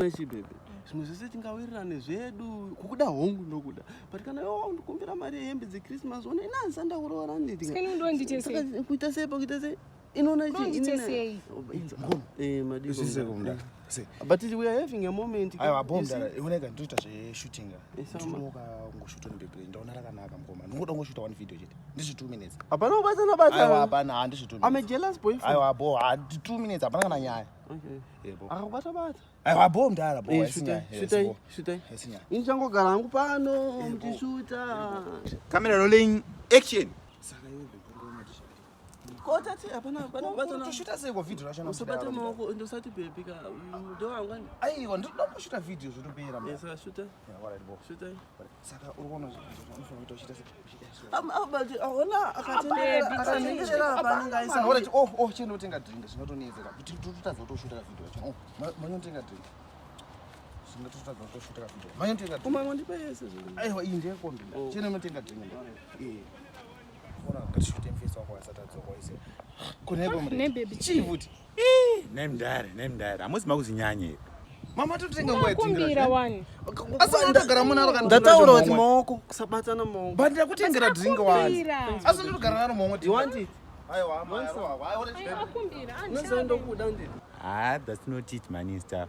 Baby. Zvimwe zvese tingawirirane zvedu kukuda hongu ndokuda but kana iwe ndikumbira mari yehembe dzeChristmas one inanzi ndakuroora nditi Sikeni ndonditese kuita sei pakuita sei inoona ndonditese madiko Sise kumda. but we are having a moment Aiwa bomda iwoneka ndoita zveshooting ndinoka ngoshoota nebebe ndaona rakanaka mukoma ndinoda ngoshoota one video chete ndizvi 2 minutes hapana kubatana bata aiwa hapana handizvi 2 minutes I'm a jealous boyfriend aiwa bo 2 minutes hapana kana nyaya okay yebo akubata bata aiwa bo mdara bo shutai inchangogara hangu pano mtishuta Camera rolling, action. saka iwe kota ti hapana kubatana kushoota seko video rachona usabata maoko ndosati baby ka ndo wangani aiwa ndoda kushoota video zvotopera yes shuta alright bo shuta saka urikuona unofanira kutoshita seko but aona akatendera panonga isa oh chinotenga drink zvinotonetseka kuti totadza kutoshoota video racho manyotenga drink singatotadza kutoshoota video manyotenga drink uma ngondipa yese zvino aiwa iyi ndiye kombi chinotenga drink ona ngatishute mfesi wako asatadza kwaise kuneko nebaby chivuti Nemdare. Amuzi makuzinyanye. mama totenga ngwa kumbira wani asandagara munaro kana ndataura kuti maoko kusabatana maoko bandira kutengera drink wani asandogara naro momwe you want it aiwa mama akumbira nozoenda kuda ndini That's not it, money stuff.